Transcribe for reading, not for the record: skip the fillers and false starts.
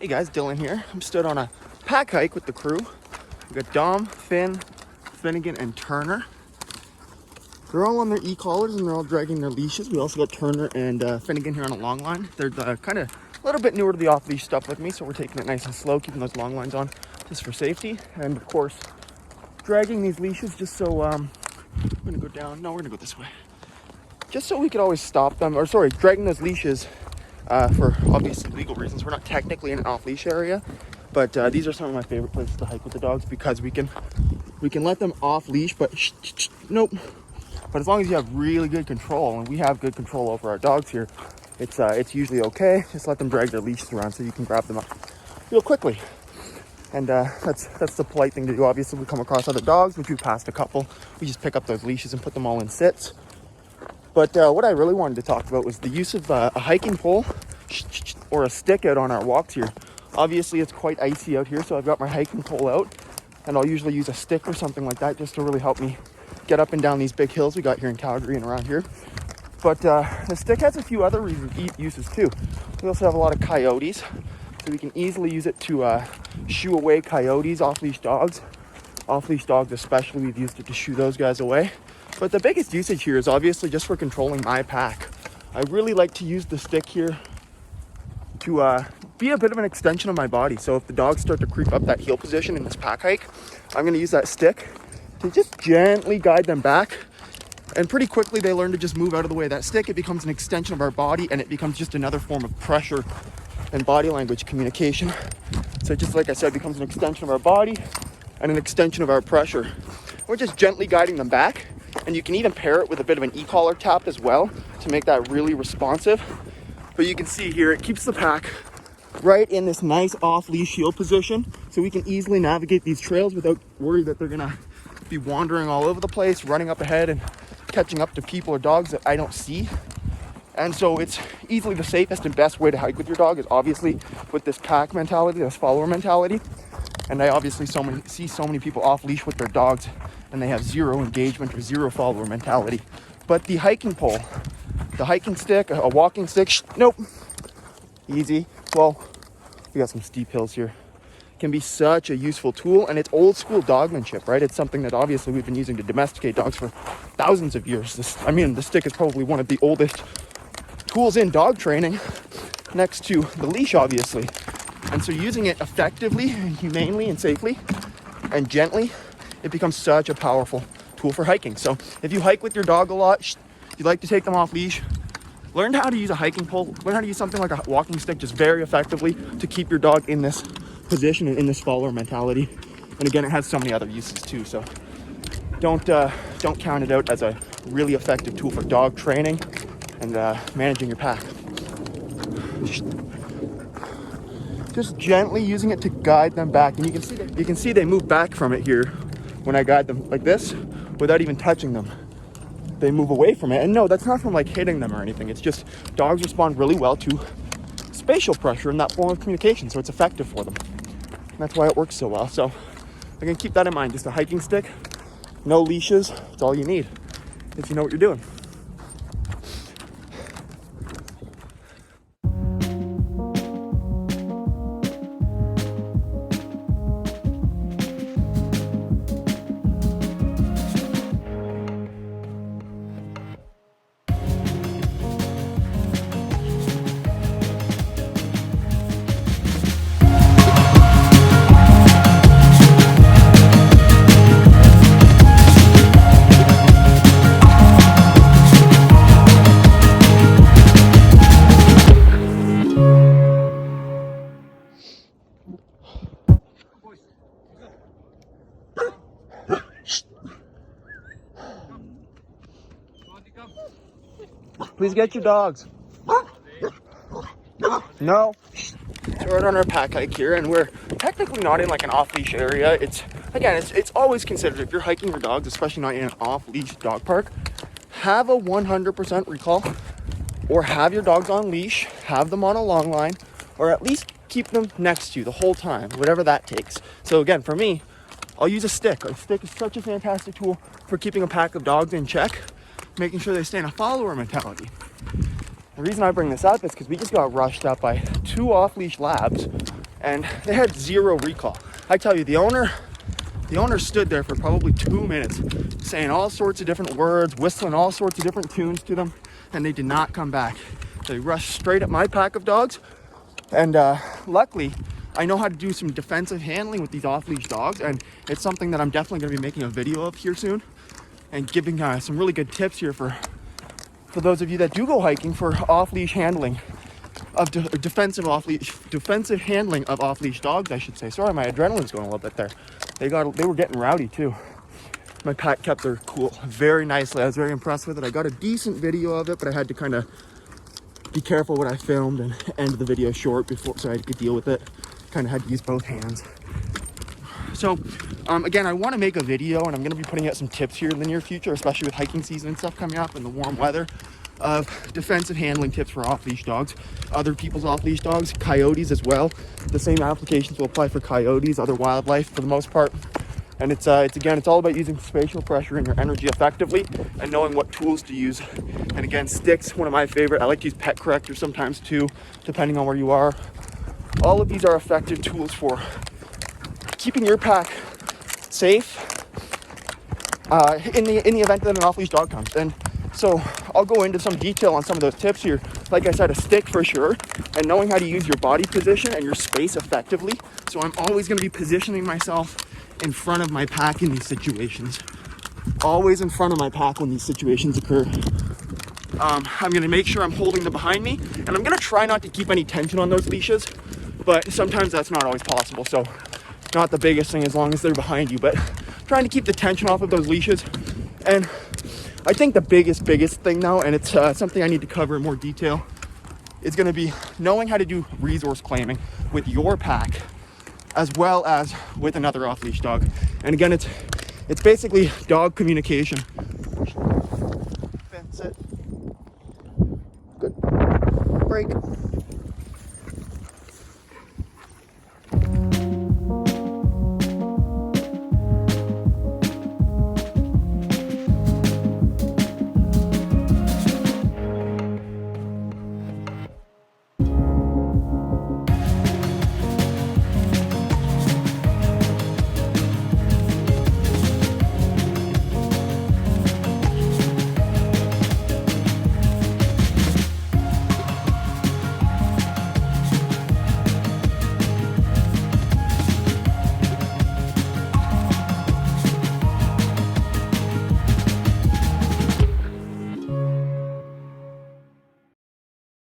Hey guys, Dylan here. I'm stood on a pack hike with the crew. We got Dom, Finn, Finnegan, and Turner. They're all on their e-collars and they're all dragging their leashes. We also got Turner and Finnegan here on a long line. They're kind of a little bit newer to the off-leash stuff like me, so we're taking it nice and slow, keeping those long lines on just for safety. And of course, dragging these leashes just so, we're gonna go down. No, we're gonna go this way. Just so we could always stop them, or sorry, dragging those leashes for obviously legal reasons. We're not technically in an off-leash area, but these are some of my favorite places to hike with the dogs because we can let them off-leash, but nope. But as long as you have really good control, and we have good control over our dogs here, it's usually okay. Just let them drag their leashes around so you can grab them up real quickly. And that's the polite thing to do. Obviously, we come across other dogs, which we passed a couple. We just pick up those leashes and put them all in sits. But what I really wanted to talk about was the use of a hiking pole or a stick out on our walks here. Obviously, it's quite icy out here, so I've got my hiking pole out, and I'll usually use a stick or something like that just to really help me get up and down these big hills we got here in Calgary and around here. But the stick has a few other uses too. We also have a lot of coyotes, so we can easily use it to shoo away coyotes, off-leash dogs. Off-leash dogs especially, we've used it to shoo those guys away. But the biggest usage here is obviously just for controlling my pack. I really like to use the stick here to be a bit of an extension of my body. So if the dogs start to creep up that heel position in this pack hike, I'm gonna use that stick to just gently guide them back. And pretty quickly they learn to just move out of the way of that stick. It becomes an extension of our body, and it becomes just another form of pressure and body language communication. So just like I said, it becomes an extension of our body and an extension of our pressure. We're just gently guiding them back. And you can even pair it with a bit of an e-collar tap as well to make that really responsive. But you can see here, it keeps the pack right in this nice off-leash heel position, so we can easily navigate these trails without worry that they're gonna be wandering all over the place, running up ahead and catching up to people or dogs that I don't see. And so it's easily the safest and best way to hike with your dog is obviously with this pack mentality, this follower mentality. And I obviously see so many people off-leash with their dogs and they have zero engagement or zero follower mentality. But the hiking pole, the hiking stick, a walking stick, nope, easy. Well, we got some steep hills here. Can be such a useful tool, and it's old school dogmanship, right? It's something that obviously we've been using to domesticate dogs for thousands of years. The stick is probably one of the oldest tools in dog training, next to the leash, obviously. And so using it effectively and humanely and safely and gently, it becomes such a powerful tool for hiking. So if you hike with your dog a lot, you like to take them off leash, learn how to use a hiking pole, learn how to use something like a walking stick just very effectively to keep your dog in this position and in this follower mentality. And again, it has so many other uses too. So don't count it out as a really effective tool for dog training and managing your pack. Just gently using it to guide them back, and you can see they move back from it here when I guide them like this without even touching them. They move away from it, and no, that's not from like hitting them or anything. It's just dogs respond really well to spatial pressure in that form of communication, so it's effective for them. And that's why it works so well. So again, keep that in mind. Just a hiking stick, no leashes. It's all you need if you know what you're doing. Please get your dogs. No. So we're on our pack hike here, and we're technically not in like an off-leash area. It's always considered, if you're hiking your dogs, especially not in an off-leash dog park, have a 100% recall, or have your dogs on leash, have them on a long line, or at least keep them next to you the whole time, whatever that takes. So again, for me, I'll use a stick. A stick is such a fantastic tool for keeping a pack of dogs in check, making sure they stay in a follower mentality. The reason I bring this up is because we just got rushed up by 2 off-leash labs and they had zero recall. I tell you, the owner stood there for probably 2 minutes saying all sorts of different words, whistling all sorts of different tunes to them, and they did not come back. They rushed straight at my pack of dogs, and luckily I know how to do some defensive handling with these off-leash dogs, and it's something that I'm definitely going to be making a video of here soon and giving some really good tips here for those of you that do go hiking for off-leash handling of defensive handling of off-leash dogs, I should say. Sorry, my adrenaline's going a little bit there. They were getting rowdy too. My pack kept their cool very nicely. I was very impressed with it. I got a decent video of it, but I had to kind of be careful what I filmed and end the video short before so I could deal with it. Kind of had to use both hands. So again, I want to make a video, and I'm going to be putting out some tips here in the near future, especially with hiking season and stuff coming up and the warm weather, of defensive handling tips for off-leash dogs, other people's off-leash dogs, coyotes as well. The same applications will apply for coyotes, other wildlife for the most part. And it's all about using spatial pressure and your energy effectively and knowing what tools to use. And again, sticks, one of my favorite. I like to use pet correctors sometimes too, depending on where you are. All of these are effective tools for keeping your pack safe in the event that an off-leash dog comes. And so I'll go into some detail on some of those tips here. Like I said, a stick for sure, and knowing how to use your body position and your space effectively. So I'm always going to be positioning myself in front of my pack in these situations. Always in front of my pack when these situations occur. I'm going to make sure I'm holding them behind me, and I'm going to try not to keep any tension on those leashes, but sometimes that's not always possible. So not the biggest thing as long as they're behind you, but trying to keep the tension off of those leashes. And I think the biggest thing now, and it's something I need to cover in more detail, is going to be knowing how to do resource claiming with your pack as well as with another off-leash dog. And again, it's basically dog communication